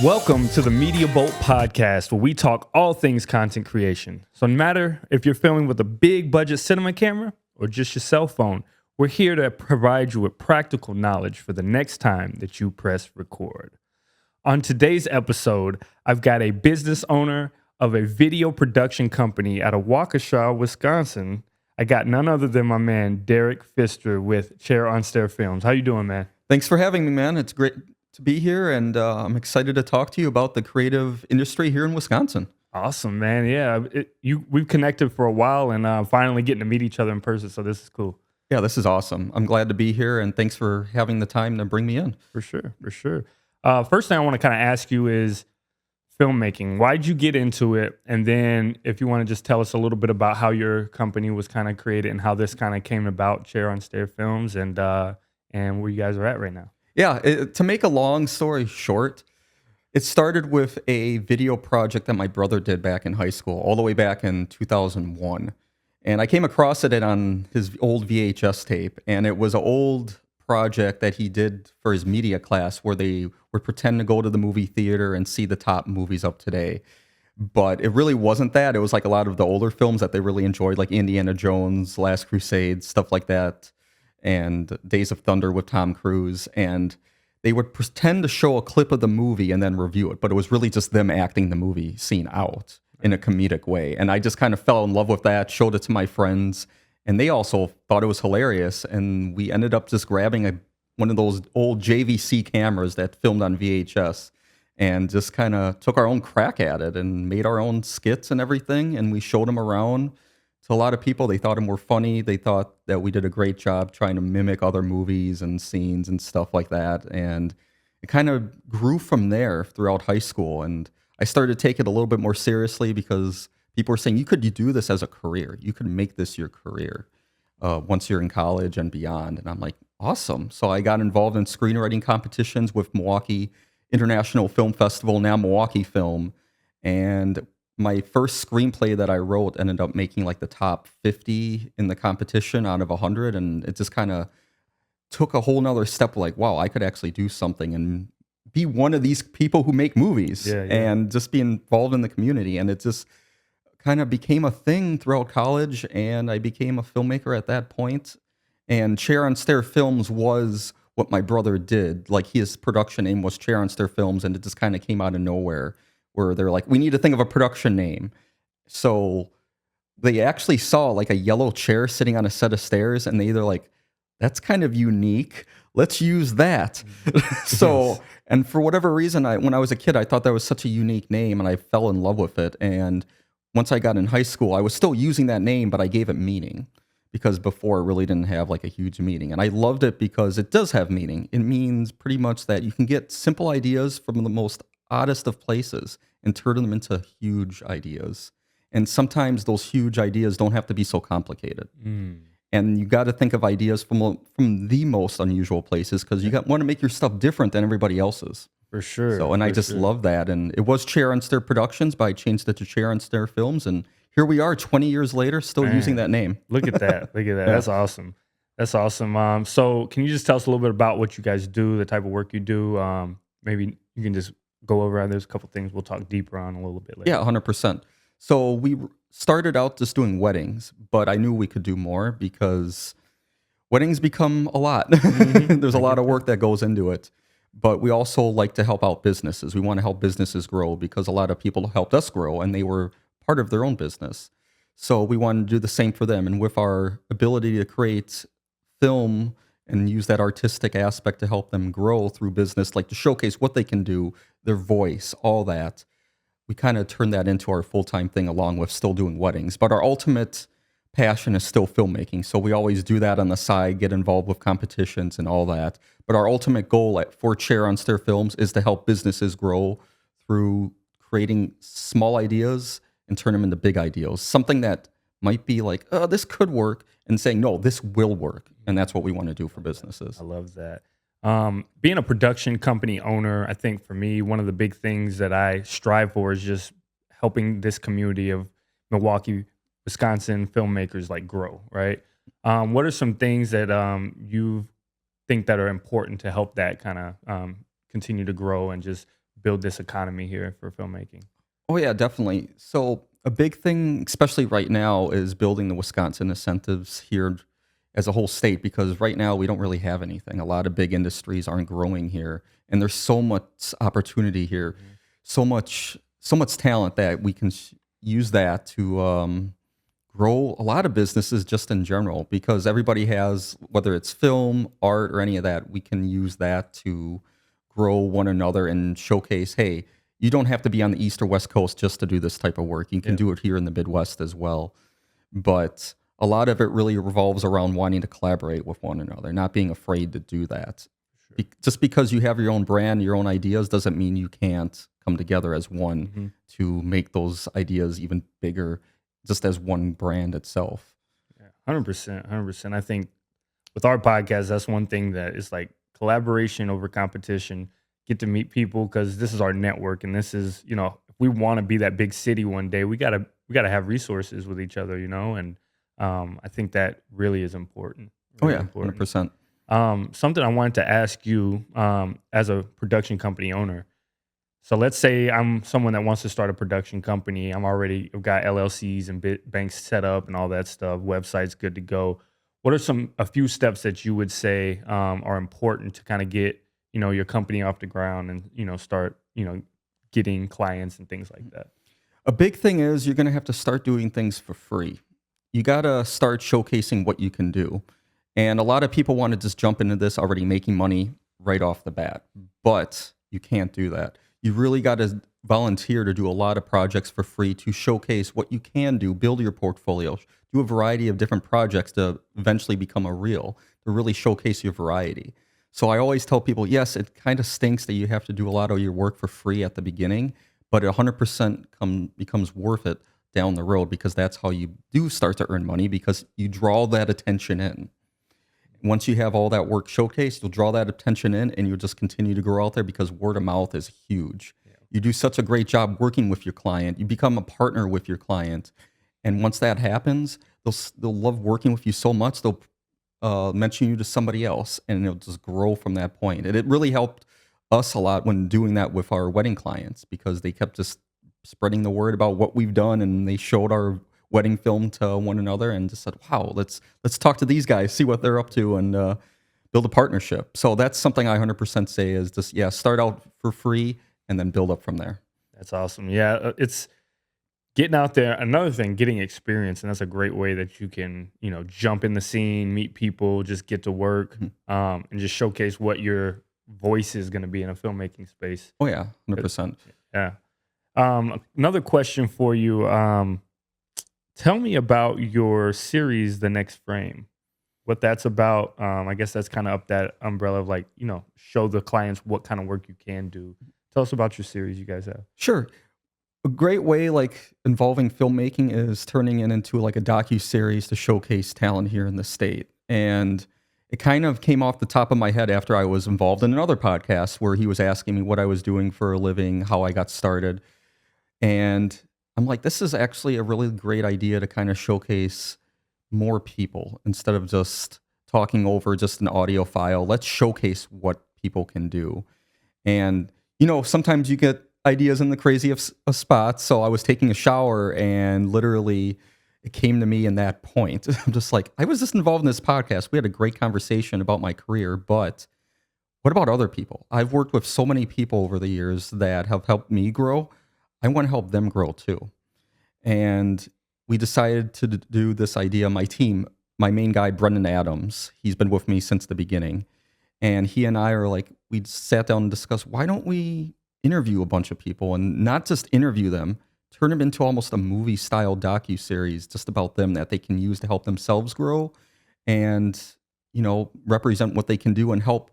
Welcome to the Media Bolt podcast, where we talk all things content creation. So no matter if you're filming with a big budget cinema camera or just your cell phone, we're here to provide you with practical knowledge for the next time that you press record. On today's episode, I've got a business owner of a video production company out of Waukesha, Wisconsin. I got none other than my man, Derek Pfister with Stair Films. How you doing, man? Thanks for having me, man. It's great to be here, and I'm excited to talk to you about the creative industry here in Wisconsin. Awesome, man. Yeah, we've connected for a while, and finally getting to meet each other in person. So this is cool. Yeah, this is awesome. I'm glad to be here, and thanks for having the time to bring me in. For sure. First thing I want to kind of ask you is filmmaking. Why'd you get into it? And then if you want to just tell us a little bit about how your company was kind of created and how this kind of came about, Stair Films, and where you guys are at right now. Yeah, to make a long story short, it started with a video project that my brother did back in high school, all the way back in 2001. And I came across it on his old VHS tape, and it was an old project that he did for his media class where they would pretend to go to the movie theater and see the top movies of today. But it really wasn't that. It was like a lot of the older films that they really enjoyed, like Indiana Jones, Last Crusade, stuff like that, and Days of Thunder with Tom Cruise. And they would pretend to show a clip of the movie and then review it, but it was really just them acting the movie scene out in a comedic way. And I just kind of fell in love with that, showed it to my friends, and they also thought it was hilarious. And we ended up just grabbing one of those old JVC cameras that filmed on VHS and just kind of took our own crack at it and made our own skits and everything. And we showed them around to a lot of people. They thought them were funny. They thought that we did a great job trying to mimic other movies and scenes and stuff like that. And it kind of grew from there throughout high school. And I started to take it a little bit more seriously because people were saying, you do this as a career. You could make this your career once you're in college and beyond. And I'm like, awesome. So I got involved in screenwriting competitions with Milwaukee International Film Festival, now Milwaukee Film. And my first screenplay that I wrote ended up making like the top 50 in the competition out of 100. And it just kind of took a whole nother step, like, wow, I could actually do something and be one of these people who make movies and just be involved in the community. And it just kind of became a thing throughout college, and I became a filmmaker at that point. And Stair Films was what my brother did. Like, his production name was Stair Films, and it just kind of came out of nowhere, where they're like, we need to think of a production name. So they actually saw like a yellow chair sitting on a set of stairs, and they either like, that's kind of unique, let's use that. So, and for whatever reason, when I was a kid, I thought that was such a unique name, and I fell in love with it. And once I got in high school, I was still using that name, but I gave it meaning, because before it really didn't have like a huge meaning. And I loved it because it does have meaning. It means pretty much that you can get simple ideas from the most oddest of places and turn them into huge ideas. And sometimes those huge ideas don't have to be so complicated. And you got to think of ideas from the most unusual places, because you want to make your stuff different than everybody else's. For sure. So, and I just love that. And it was Stair Productions, but I changed it to Stair Films. And here we are 20 years later, still using that name. Look at that. Look at that. Yeah. That's awesome. So can you just tell us a little bit about what you guys do, the type of work you do? Maybe you can just go over, there's a couple things we'll talk deeper on a little bit later. Yeah, 100%. So we started out just doing weddings, but I knew we could do more because weddings become a lot. There's a lot of work that goes into it. But we also like to help out businesses. We want to help businesses grow, because a lot of people helped us grow and they were part of their own business. So we wanted to do the same for them. And with our ability to create film and use that artistic aspect to help them grow through business, like to showcase what they can do, their voice, all that, we kind of turned that into our full-time thing, along with still doing weddings. But our ultimate passion is still filmmaking. So we always do that on the side, get involved with competitions and all that. But our ultimate goal for Stair Films is to help businesses grow through creating small ideas and turn them into big ideas. Something that might be like, oh, this could work, and saying, no, this will work. And that's what we want to do for businesses. I love that. Being a production company owner, I think for me, one of the big things that I strive for is just helping this community of Milwaukee, Wisconsin filmmakers like grow, right? What are some things that you think that are important to help that kind of continue to grow and just build this economy here for filmmaking? Oh yeah, definitely. So a big thing, especially right now, is building the Wisconsin incentives here as a whole state, because right now we don't really have anything. A lot of big industries aren't growing here, and there's so much opportunity here, so much talent that we can use that to grow a lot of businesses just in general, because everybody has, whether it's film, art, or any of that, we can use that to grow one another and showcase, hey, you don't have to be on the East or West Coast just to do this type of work. You can do it here in the Midwest as well. But a lot of it really revolves around wanting to collaborate with one another, not being afraid to do that. Just because you have your own brand, your own ideas, doesn't mean you can't come together as one to make those ideas even bigger, just as one brand itself. 100%, 100%. I think with our podcast, that's one thing that is like collaboration over competition. Get to meet people because this is our network, and this is, if we want to be that big city one day, we gotta have resources with each other, and I think that really is important. Oh Really yeah, important. 100%. Something I wanted to ask you as a production company owner. So let's say I'm someone that wants to start a production company. I've got LLCs and banks set up and all that stuff. Website's good to go. What are a few steps that you would say are important to kind of get your company off the ground and start getting clients and things like that? A big thing is you're going to have to start doing things for free. You got to start showcasing what you can do. And a lot of people want to just jump into this already making money right off the bat, but you can't do that. You really got to volunteer to do a lot of projects for free to showcase what you can do, build your portfolio, do a variety of different projects to eventually become a reel, to really showcase your variety. So I always tell people, yes, it kind of stinks that you have to do a lot of your work for free at the beginning, but 100% becomes worth it down the road, because that's how you do start to earn money, because you draw that attention in. Once you have all that work showcased, you'll draw that attention in, and you'll just continue to grow out there, because word of mouth is huge. Yeah. You do such a great job working with your client. You become a partner with your client. And once that happens, they'll love working with you so much, they'll mention you to somebody else, and it'll just grow from that point. And it really helped us a lot when doing that with our wedding clients, because they kept just spreading the word about what we've done, and they showed our wedding film to one another and just said, wow, let's talk to these guys, see what they're up to, and build a partnership. So that's something I 100% say is just, start out for free and then build up from there. That's awesome. Yeah, it's getting out there. Another thing, getting experience, and that's a great way that you can, jump in the scene, meet people, just get to work, and just showcase what your voice is going to be in a filmmaking space. Oh yeah, 100%. Yeah. Another question for you. Tell me about your series, The Next Frame, what that's about. I guess that's kind of up that umbrella of show the clients what kind of work you can do. Tell us about your series you guys have. Sure. A great way involving filmmaking is turning it into a docu-series to showcase talent here in the state. And it kind of came off the top of my head after I was involved in another podcast where he was asking me what I was doing for a living, how I got started. And I'm like, this is actually a really great idea to kind of showcase more people instead of just talking over just an audio file. Let's showcase what people can do. And, sometimes you get ideas in the craziest of spots. So I was taking a shower and literally it came to me in that point. I'm just like, I was just involved in this podcast. We had a great conversation about my career, but what about other people? I've worked with so many people over the years that have helped me grow. I want to help them grow too. And we decided to do this idea. My team, my main guy, Brendan Adams, he's been with me since the beginning. And he and I are we sat down and discussed, why don't we interview a bunch of people and not just interview them, turn them into almost a movie style docu-series just about them that they can use to help themselves grow and, represent what they can do and help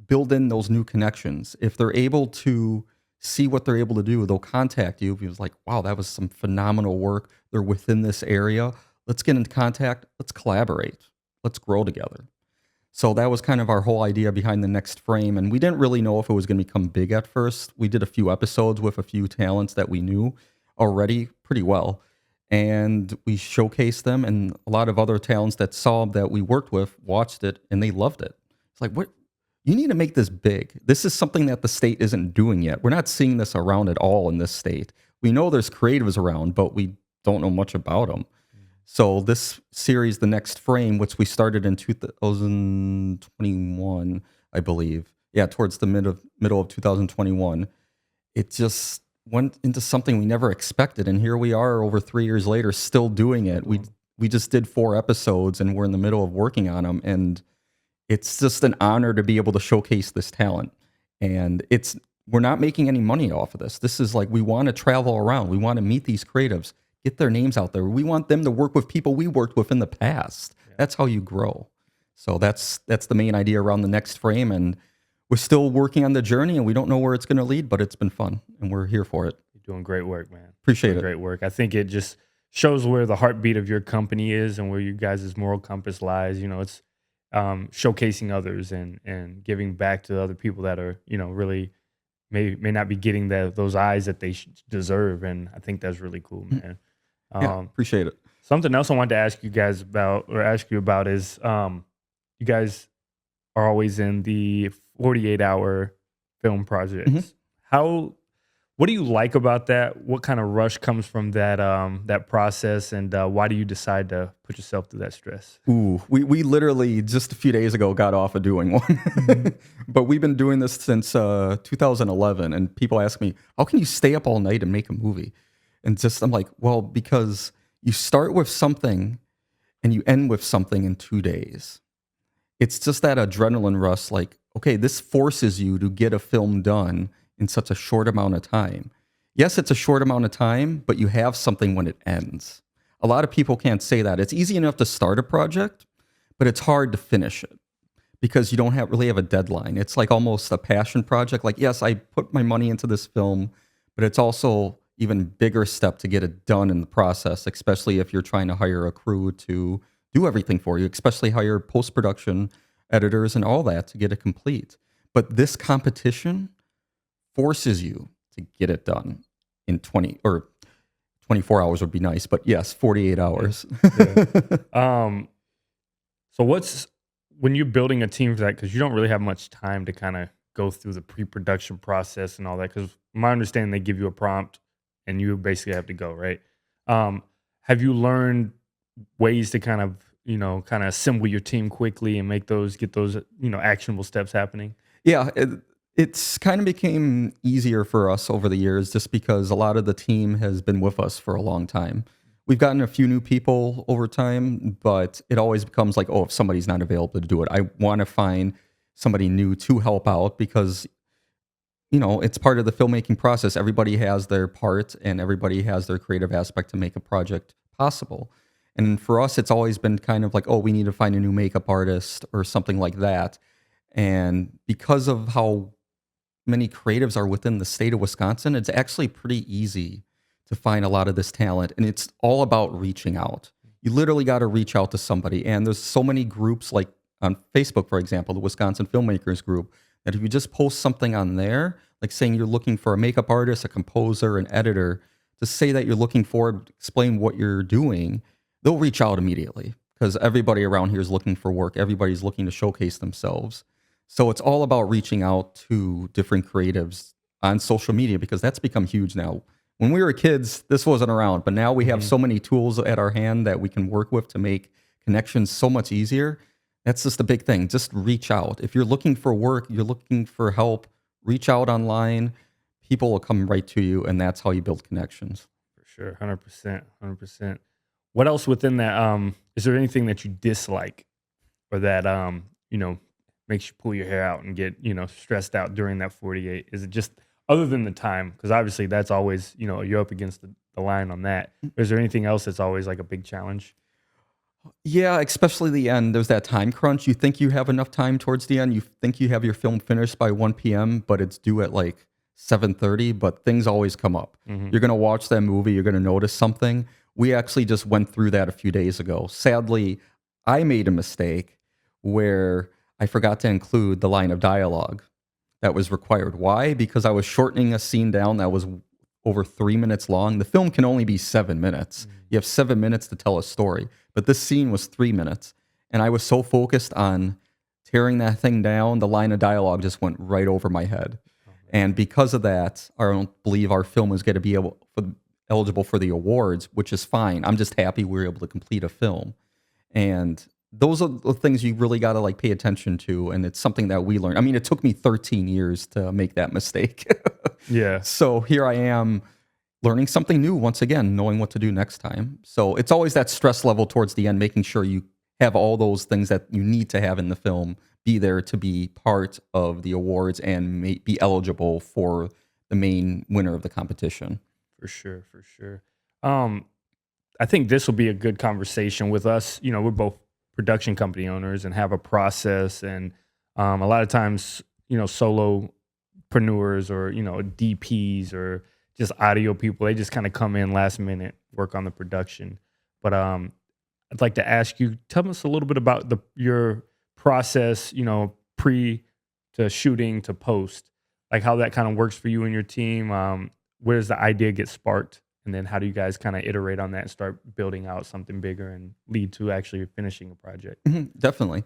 build in those new connections. If they're able to see what they're able to do, they'll contact you. If he was like, wow, that was some phenomenal work. They're within this area. Let's get into contact. Let's collaborate. Let's grow together. So that was kind of our whole idea behind The Next Frame. And we didn't really know if it was going to become big at first. We did a few episodes with a few talents that we knew already pretty well. And we showcased them, and a lot of other talents that saw that we worked with watched it and they loved it. It's like, what? you need to make this big. This is something that the state isn't doing yet. We're not seeing this around at all in this state. We know there's creatives around, but we don't know much about them. So this series, The Next Frame, which we started in 2021, I believe. Yeah, towards the middle of 2021. It just went into something we never expected. And here we are over 3 years later, still doing it. We just did 4 episodes and we're in the middle of working on them. And it's just an honor to be able to showcase this talent. And we're not making any money off of this. This is like, we want to travel around. We want to meet these creatives, get their names out there. We want them to work with people we worked with in the past. Yeah. That's how you grow. So that's the main idea around The Next Frame. And we're still working on the journey and we don't know where it's going to lead, but it's been fun and we're here for it. You're doing great work, man. Appreciate it. Great work. I think it just shows where the heartbeat of your company is and where you guys' moral compass lies. You know, it's showcasing others and giving back to other people that are, you know, really may not be getting those eyes that they deserve. And I think that's really cool, man. Yeah, appreciate it. Something else I wanted to ask you about is you guys are always in the 48-hour film projects. What do you like about that? What kind of rush comes from that process, and why do you decide to put yourself through that stress? Ooh, we literally just a few days ago got off of doing one, but we've been doing this since 2011. And people ask me, "How can you stay up all night and make a movie?" And I'm like, well, because you start with something and you end with something in 2 days. It's just that adrenaline rush. Like, okay, this forces you to get a film done in such a short amount of time. Yes, it's a short amount of time, but you have something when it ends. A lot of people can't say that. It's easy enough to start a project, but it's hard to finish it because you don't really have a deadline. It's like almost a passion project. Like, yes, I put my money into this film, but it's also even bigger step to get it done in the process, especially if you're trying to hire a crew to do everything for you, especially hire post-production editors and all that to get it complete. But this competition forces you to get it done in 24 hours would be nice, but yes, 48 hours. Yeah. So when you're building a team for that, because you don't really have much time to kind of go through the pre-production process and all that, because my understanding, they give you a prompt and you basically have to go, right? Have you learned ways to kind of assemble your team quickly and get those actionable steps happening? Yeah, it's kind of became easier for us over the years just because a lot of the team has been with us for a long time. We've gotten a few new people over time, but it always becomes like, oh, if somebody's not available to do it, I want to find somebody new to help out because, it's part of the filmmaking process. Everybody has their part and everybody has their creative aspect to make a project possible. And for us, it's always been kind of like, oh, we need to find a new makeup artist or something like that. And because of how many creatives are within the state of Wisconsin, it's actually pretty easy to find a lot of this talent. And it's all about reaching out. You literally got to reach out to somebody. And there's so many groups like on Facebook, for example, the Wisconsin Filmmakers Group, that if you just post something on there, like saying you're looking for a makeup artist, a composer, an editor, to say that you're looking for, explain what you're doing, they'll reach out immediately because everybody around here is looking for work. Everybody's looking to showcase themselves. So it's all about reaching out to different creatives on social media because that's become huge now. When we were kids, this wasn't around, but now we have so many tools at our hand that we can work with to make connections so much easier. That's just the big thing. Just reach out. If you're looking for work, you're looking for help, reach out online. People will come right to you, and that's how you build connections. For sure, 100%. What else within that? Is there anything that you dislike or that makes you pull your hair out and get stressed out during that 48? Is it just other than the time? Because obviously that's always you're up against the line on that. Is there anything else that's always like a big challenge? Yeah, especially the end. There's that time crunch. You think you have enough time towards the end. You think you have your film finished by 1 p.m., but it's due at like 7:30. But things always come up. Mm-hmm. You're gonna watch that movie. You're gonna notice something. We actually just went through that a few days ago. Sadly, I made a mistake where I forgot to include the line of dialogue that was required. Why? Because I was shortening a scene down that was over 3 minutes long. The film can only be 7 minutes. Mm-hmm. You have 7 minutes to tell a story, but this scene was 3 minutes. And I was so focused on tearing that thing down, the line of dialogue just went right over my head. And because of that, I don't believe our film is going to be eligible for the awards, which is fine. I'm just happy we were able to complete a film. And those are the things you really got to like pay attention to. And it's something that we learned. I mean, it took me 13 years to make that mistake. Yeah. So here I am learning something new once again, knowing what to do next time. So it's always that stress level towards the end, making sure you have all those things that you need to have in the film be there to be part of the awards and be eligible for the main winner of the competition. For sure, for sure. I think this will be a good conversation with us. You know, we're both production company owners and have a process, and a lot of times, you know, solopreneurs or, you know, DPs or just audio people, they just kind of come in last minute, work on the production. But I'd like to ask you, tell us a little bit about your process, you know, pre to shooting to post, like how that kind of works for you and your team. Where does the idea get sparked? And then how do you guys kind of iterate on that and start building out something bigger and lead to actually finishing a project? Definitely.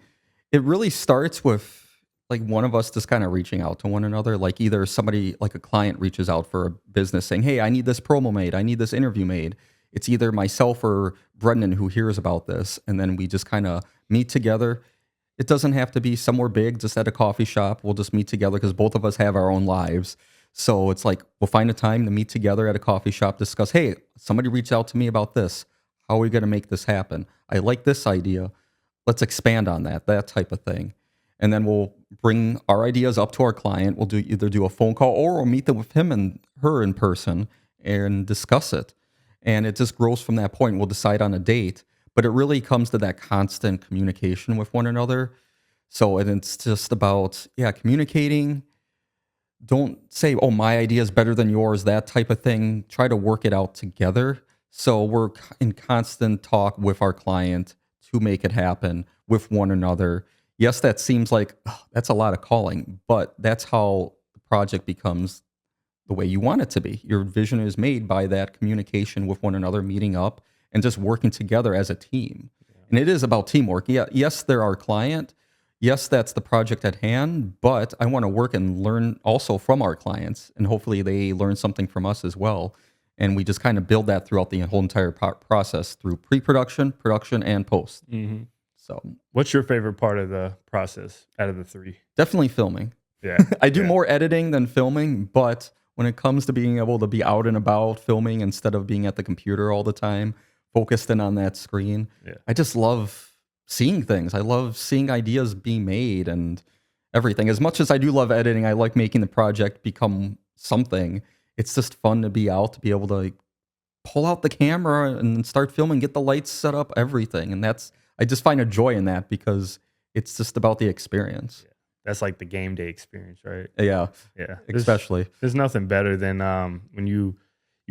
It really starts with like one of us just kind of reaching out to one another. Like either somebody, like a client reaches out for a business saying, hey, I need this promo made. I need this interview made. It's either myself or Brendan who hears about this. And then we just kind of meet together. It doesn't have to be somewhere big, just at a coffee shop. We'll just meet together because both of us have our own lives. So it's like we'll find a time to meet together at a coffee shop, discuss, hey, somebody reached out to me about this. How are we going to make this happen? I like this idea. Let's expand on that type of thing. And then we'll bring our ideas up to our client. We'll either do a phone call or we'll meet them with him and her in person and discuss it. And it just grows from that point. We'll decide on a date. But it really comes to that constant communication with one another. So and it's just about, communicating. Don't say, oh, my idea is better than yours, that type of thing. Try to work it out together. So we're in constant talk with our client to make it happen with one another. Yes, that seems like that's a lot of calling, but that's how the project becomes the way you want it to be. Your vision is made by that communication with one another, meeting up, and just working together as a team. And it is about teamwork. Yeah, yes, they're our client. Yes, that's the project at hand, but I want to work and learn also from our clients, and hopefully they learn something from us as well. And we just kind of build that throughout the whole entire process through pre-production, production, and post. Mm-hmm. So, what's your favorite part of the process out of the three? Definitely filming. Yeah, I do more editing than filming, but when it comes to being able to be out and about filming instead of being at the computer all the time, focused in on that screen, I just love seeing things. I love seeing ideas being made and everything. As much as I do love editing, I like making the project become something. It's just fun to be out, to be able to like, pull out the camera and start filming, get the lights set up, everything. And I just find a joy in that because it's just about the experience. Yeah. That's like the game day experience, right? Yeah. Especially. There's nothing better than when you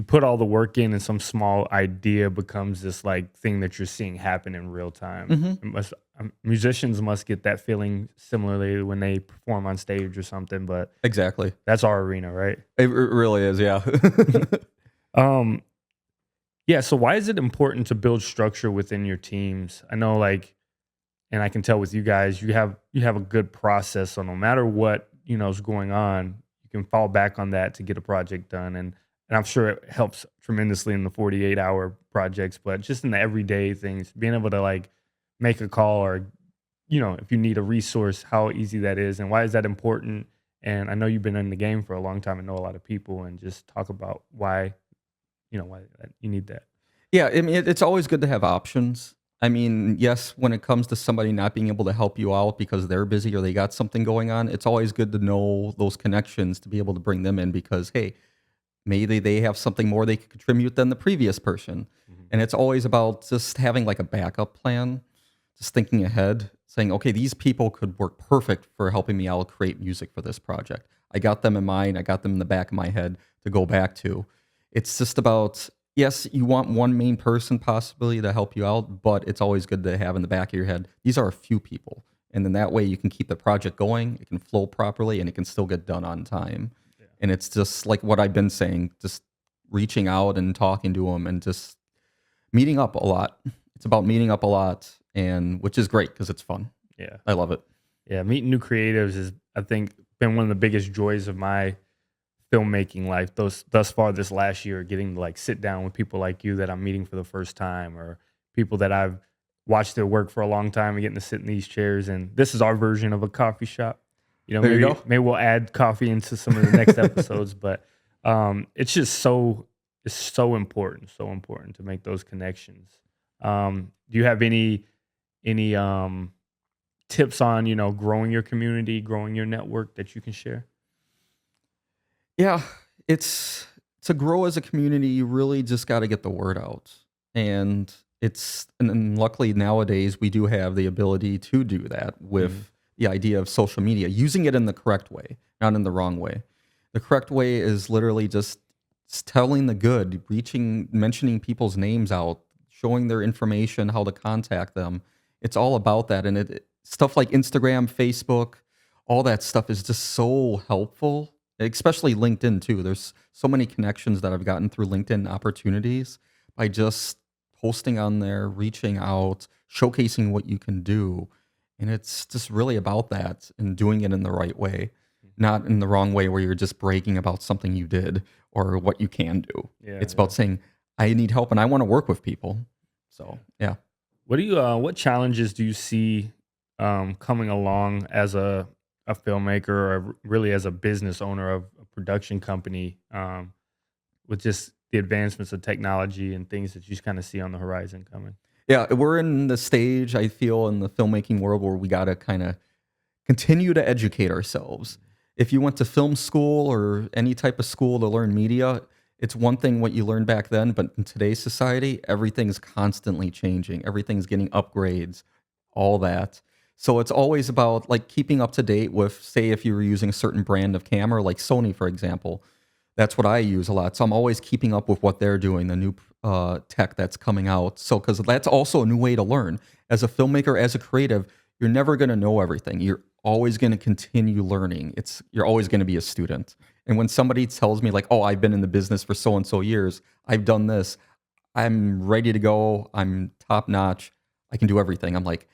put all the work in and some small idea becomes this like thing that you're seeing happen in real time. Mm-hmm. Musicians must get that feeling similarly when they perform on stage or something, but exactly, that's our arena, right? It really is, yeah. Yeah, so why is it important to build structure within your teams? I know, like, and I can tell with you guys, you have a good process, so no matter what is going on, you can fall back on that to get a project done, and I'm sure it helps tremendously in the 48-hour projects, but just in the everyday things, being able to like make a call or, if you need a resource, how easy that is and why is that important? And I know you've been in the game for a long time and know a lot of people, and just talk about why you need that. Yeah, I mean, it's always good to have options. I mean, yes, when it comes to somebody not being able to help you out because they're busy or they got something going on, it's always good to know those connections to be able to bring them in because, hey, maybe they have something more they could contribute than the previous person. Mm-hmm. And it's always about just having like a backup plan, just thinking ahead, saying, okay, these people could work perfect for helping me out create music for this project. I got them in mind. I got them in the back of my head to go back to. It's just about, yes, you want one main person possibly to help you out, but it's always good to have in the back of your head, these are a few people. And then that way you can keep the project going, it can flow properly, and it can still get done on time. And it's just like what I've been saying, just reaching out and talking to them and just meeting up a lot. It's about meeting up a lot, and which is great because it's fun. Yeah. I love it. Yeah, meeting new creatives is, I think, been one of the biggest joys of my filmmaking life. Thus far this last year, getting to like sit down with people like you that I'm meeting for the first time, or people that I've watched their work for a long time, and getting to sit in these chairs. And this is our version of a coffee shop. You know, There you maybe go. maybe we'll add coffee into some of the next episodes, but it's just it's so important to make those connections. Do you have any tips on, growing your community, growing your network that you can share? Yeah, it's to grow as a community, you really just got to get the word out. And luckily nowadays we do have the ability to do that Mhm. with the idea of social media, using it in the correct way, not in the wrong way. The correct way is literally just telling the good, mentioning people's names out, showing their information, how to contact them. It's all about that. And stuff like Instagram, Facebook, all that stuff is just so helpful, especially LinkedIn too. There's so many connections that I've gotten through LinkedIn opportunities by just posting on there, reaching out, showcasing what you can do. And it's just really about that and doing it in the right way, not in the wrong way where you're just bragging about something you did or what you can do. Yeah, It's yeah, about saying, I need help and I want to work with people. yeah. So, yeah. What challenges do you see coming along as a filmmaker, or really as a business owner of a production company, with just the advancements of technology and things that you just kind of see on the horizon coming? Yeah, we're in the stage, I feel, in the filmmaking world where we got to kind of continue to educate ourselves. If you went to film school or any type of school to learn media, it's one thing what you learned back then, but in today's society, everything's constantly changing. Everything's getting upgrades, all that. So it's always about like keeping up to date with, say, if you were using a certain brand of camera, like Sony, for example. That's what I use a lot. So I'm always keeping up with what they're doing, the new tech that's coming out. So because that's also a new way to learn. As a filmmaker, as a creative, you're never going to know everything. You're always going to continue learning. You're always going to be a student. And when somebody tells me like, "Oh, I've been in the business for so and so years. I've done this. I'm ready to go. I'm top notch. I can do everything." I'm like,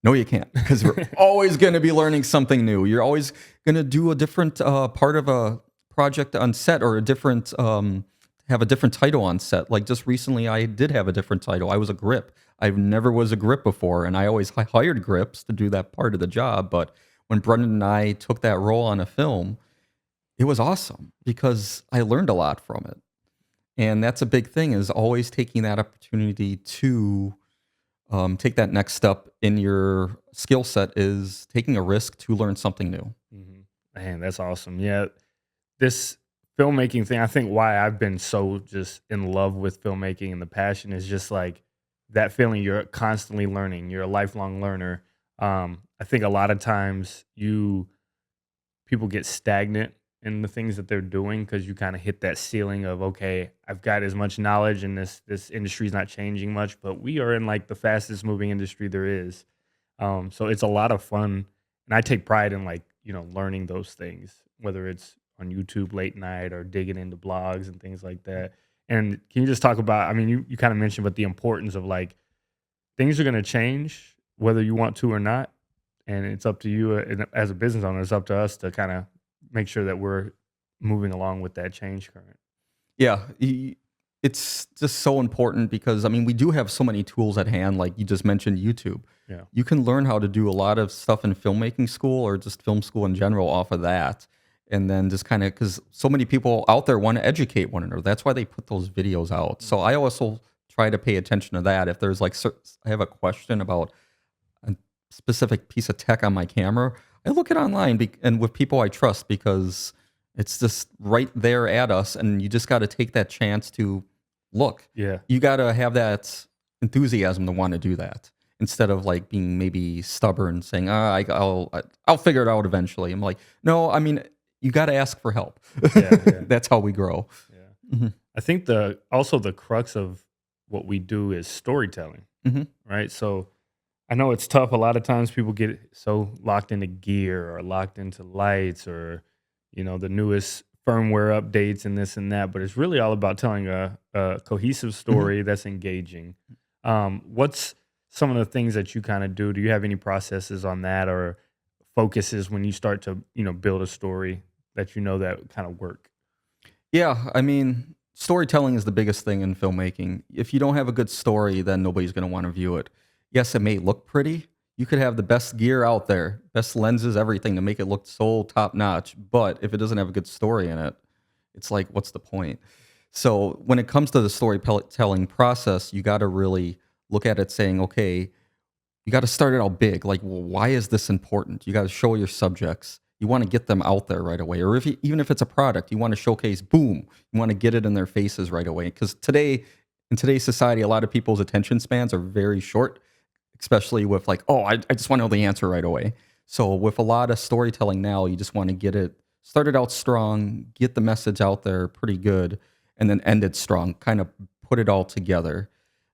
no, you can't, because you're always going to be learning something new. You're always going to do a different part of a project on set, or have a different title on set. Like just recently, I did have a different title. I was a grip. I never was a grip before, and I always hired grips to do that part of the job. But when Brendan and I took that role on a film, it was awesome because I learned a lot from it. And that's a big thing, is always taking that opportunity to take that next step in your skill set, is taking a risk to learn something new. Man, that's awesome. Yeah, this filmmaking thing, I think why I've been so just in love with filmmaking and the passion is just like that feeling you're constantly learning. You're a lifelong learner. I think a lot of times people get stagnant in the things that they're doing because you kind of hit that ceiling of, okay, I've got as much knowledge and this industry is not changing much, but we are in like the fastest moving industry there is. So it's a lot of fun, and I take pride in like, learning those things, whether it's on YouTube late night or digging into blogs and things like that. And can you just talk about, I mean, you kind of mentioned, but the importance of like things are going to change whether you want to or not, and it's up to you, as a business owner. It's up to us to kind of make sure that we're moving along with that change current. Yeah, it's just so important because I mean we do have so many tools at hand. Like you just mentioned, YouTube. Yeah. You can learn how to do a lot of stuff in filmmaking school or just film school in general off of that, and then just kind of, because so many people out there want to educate one another. That's why they put those videos out. So I also try to pay attention to that. If there's like I have a question about a specific piece of tech on my camera, I look it online and with people I trust, because it's just right there at us, and you just got to take that chance to look. Yeah. You got to have that enthusiasm to want to do that, instead of like being maybe stubborn, saying, I'll figure it out eventually." I'm like, no, I mean, you got to ask for help. Yeah. Yeah. That's how we grow. Yeah. Hmm. I think also the crux of what we do is storytelling, Hmm. right? So I know it's tough. A lot of times people get so locked into gear or locked into lights or, the newest firmware updates and this and that, but it's really all about telling a cohesive Hmm. story that's engaging. What's some of the things that you kind of do? Do you have any processes on that, or focus is when you start to, build a story that that kind of work? Yeah, I mean, storytelling is the biggest thing in filmmaking. If you don't have a good story, then nobody's going to want to view it. Yes, it may look pretty. You could have the best gear out there, best lenses, everything to make it look so top notch. But if it doesn't have a good story in it, it's like, what's the point? So when it comes to the storytelling process, you got to really look at it saying, okay, you got to start it out big. Like, well, why is this important? You got to show your subjects. You want to get them out there right away. Or even if it's a product, you want to showcase, boom, you want to get it in their faces right away. Because in today's society, a lot of people's attention spans are very short, especially with like, oh, I just want to know the answer right away. So with a lot of storytelling now, you just want to get it started out strong, get the message out there pretty good, and then end it strong, kind of put it all together.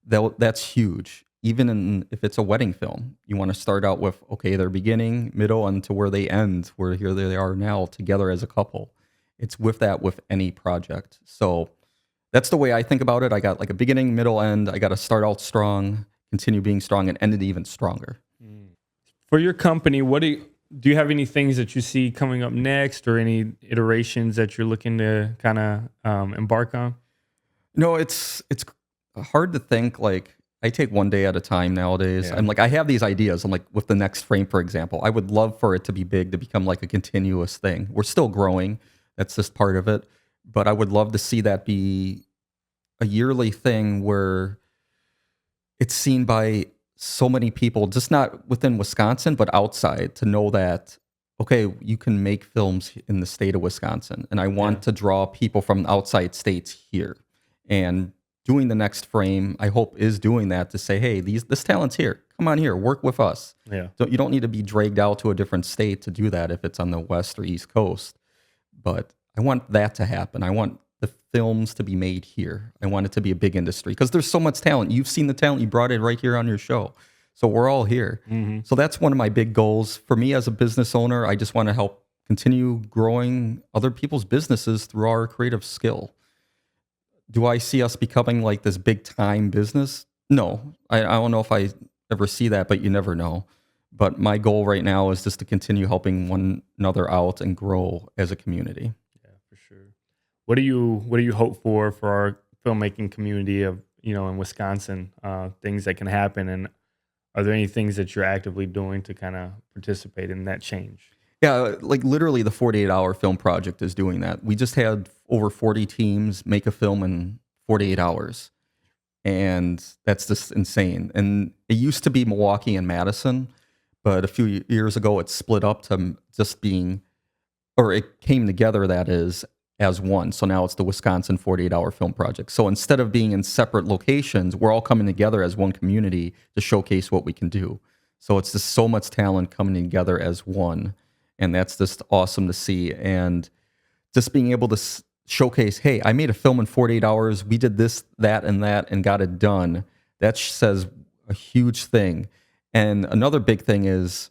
That's huge. Even if it's a wedding film, you want to start out with, okay, their beginning, middle, and to where they end, where here they are now together as a couple. It's with any project. So that's the way I think about it. I got like a beginning, middle, end. I got to start out strong, continue being strong, and end it even stronger. For your company, do you have any things that you see coming up next, or any iterations that you're looking to kind of embark on? No, it's hard to think. Like, I take one day at a time nowadays. Yeah. I'm like, I have these ideas. I'm like, with the next frame, for example, I would love for it to be big, to become like a continuous thing. We're still growing. That's just part of it. But I would love to see that be a yearly thing where it's seen by so many people, just not within Wisconsin, but outside, to know that, okay, you can make films in the state of Wisconsin. And I want to draw people from outside states here. And doing the next frame, I hope, is doing that to say, hey, this talent's here. Come on here, work with us. Yeah. You don't need to be dragged out to a different state to do that if it's on the West or East Coast. But I want that to happen. I want the films to be made here. I want it to be a big industry because there's so much talent. You've seen the talent. You brought it right here on your show. So we're all here. Mm-hmm. So that's one of my big goals. For me as a business owner, I just want to help continue growing other people's businesses through our creative skill. Do I see us becoming like this big time business? No, I don't know if I ever see that, but you never know. But my goal right now is just to continue helping one another out and grow as a community. Yeah, for sure. What do you hope for our filmmaking community of, in Wisconsin, things that can happen? And are there any things that you're actively doing to kind of participate in that change? Yeah, like literally the 48-hour film project is doing that. We just had over 40 teams make a film in 48 hours. And that's just insane. And it used to be Milwaukee and Madison, but a few years ago it split up to just being, or it came together, that is, as one. So now it's the Wisconsin 48-hour film project. So instead of being in separate locations, we're all coming together as one community to showcase what we can do. So it's just so much talent coming together as one. And that's just awesome to see. And just being able to showcase, hey, I made a film in 48 hours. We did this, that, and got it done. That says a huge thing. And another big thing is,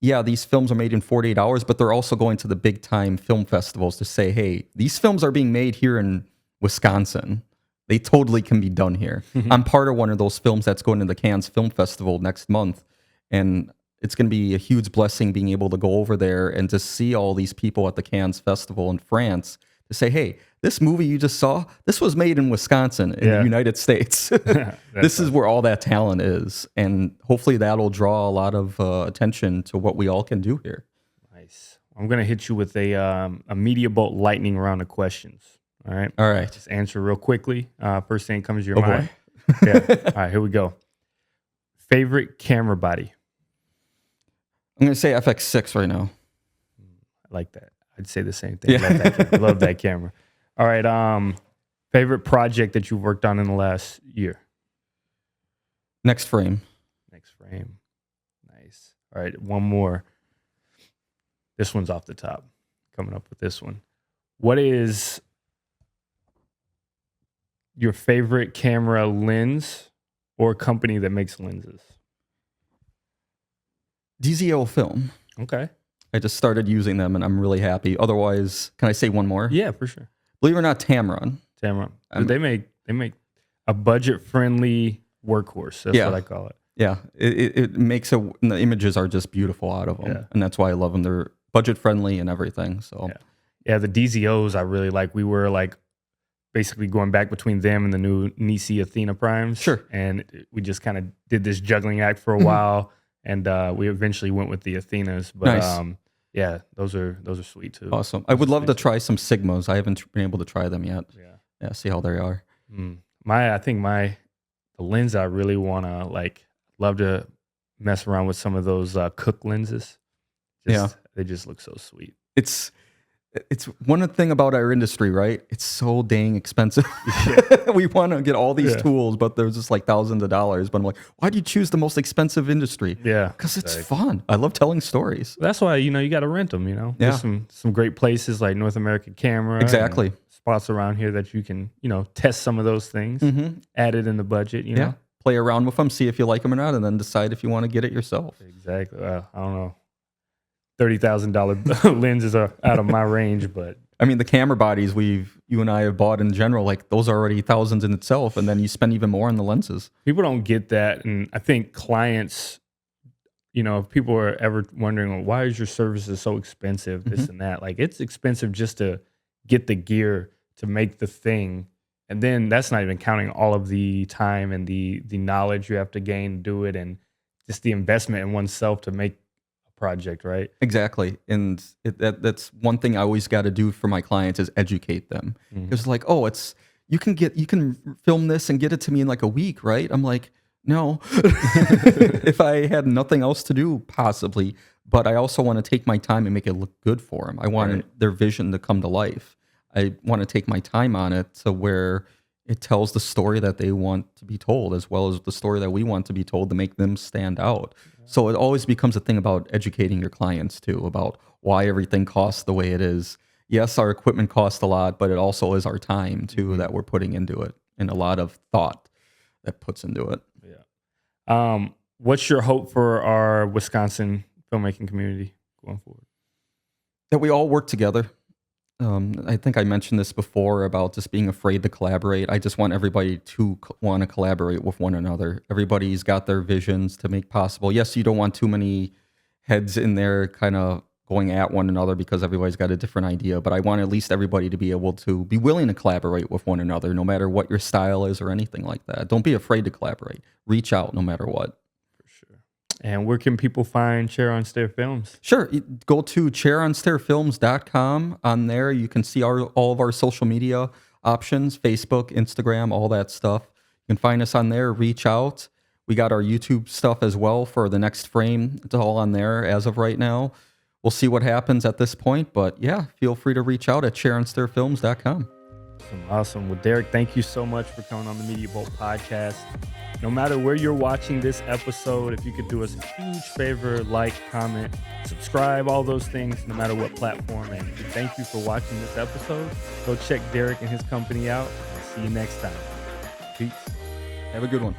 yeah, these films are made in 48 hours, but they're also going to the big time film festivals to say, hey, these films are being made here in Wisconsin. They totally can be done here. Mm-hmm. I'm part of one of those films that's going to the Cannes Film Festival next month. And it's going to be a huge blessing being able to go over there and to see all these people at the Cannes Festival in France to say, hey, this movie you just saw, this was made in Wisconsin in the United States. This is where all that talent is. And hopefully that'll draw a lot of attention to what we all can do here. Nice. I'm going to hit you with a Media Bolt lightning round of questions. All right? All right. Just answer real quickly. First thing that comes to your mind. Yeah. All right, here we go. Favorite camera body? I'm going to say FX6 right now. I like that. I'd say the same thing. Yeah. I love that camera. All right. Favorite project that you've worked on in the last year? Next Frame. Next Frame. Nice. All right. One more. This one's off the top. Coming up with this one. What is your favorite camera lens or company that makes lenses? DZO Film. Okay. I just started using them and I'm really happy. Otherwise, can I say one more? Yeah, for sure. Believe it or not, Tamron. They make a budget friendly workhorse. That's what I call it. Yeah, it makes it. The images are just beautiful out of them, Yeah. and that's why I love them. They're budget friendly and everything. So Yeah. Yeah, the DZOs I really like. We were like basically going back between them and the new Nisi Athena Primes. Sure. And we just kind of did this juggling act for a while, and we eventually went with the Athenas. But Nice. yeah, those are sweet too. Awesome. I would love to try some Sigmas. I haven't been able to try them yet. Yeah. Yeah, see how they are. I think the lens I really wanna love to mess around with some of those Cook lenses. They just look so sweet. It's one thing about our industry, right? It's so dang expensive. We want to get all these tools, but there's just like thousands of dollars. But I'm like, why do you choose the most expensive industry? Yeah, because it's fun. I love telling stories. That's why you got to rent them. There's some great places like North American Camera. Exactly. Spots around here that you can test some of those things. Add it in the budget. You know. Play around with them, see if you like them or not, and then decide if you want to get it yourself. Exactly. I don't know. $30,000 lenses are out of my range, but I mean, the camera bodies you and I have bought in general, like those are already thousands in itself, and then you spend even more on the lenses. People don't get that, and I think clients, if people are ever wondering, well, why is your services so expensive, this and that, like it's expensive just to get the gear to make the thing, and then that's not even counting all of the time and the knowledge you have to gain to do it, and just the investment in oneself to make project, right? Exactly. And that's one thing I always got to do for my clients is educate them. Because like, oh, you can film this and get it to me in like a week, right? I'm like, no. If I had nothing else to do, possibly, but I also want to take my time and make it look good for them. I want their vision to come to life. I want to take my time on it to where it tells the story that they want to be told, as well as the story that we want to be told to make them stand out. So it always becomes a thing about educating your clients too, about why everything costs the way it is. Yes, our equipment costs a lot, but it also is our time too that we're putting into it, and a lot of thought that puts into it. Yeah. What's your hope for our Wisconsin filmmaking community going forward? That we all work together. I think I mentioned this before about just being afraid to collaborate. I just want everybody to want to collaborate with one another. Everybody's got their visions to make possible. Yes, you don't want too many heads in there kind of going at one another because everybody's got a different idea, but I want at least everybody to be able to be willing to collaborate with one another, no matter what your style is or anything like that. Don't be afraid to collaborate. Reach out no matter what. And where can people find Chair on Stair Films? Sure. Go to chaironstairfilms.com. On there, you can see all of our social media options, Facebook, Instagram, all that stuff. You can find us on there. Reach out. We got our YouTube stuff as well for the next frame. It's all on there as of right now. We'll see what happens at this point. But yeah, feel free to reach out at chaironstairfilms.com. Awesome. Well, Derek, thank you so much for coming on the Media Boat podcast. No matter where you're watching this episode, if you could do us a huge favor, like, comment, subscribe, all those things, no matter what platform. And thank you for watching this episode. Go check Derek and his company out. I'll see you next time. Peace. Have a good one.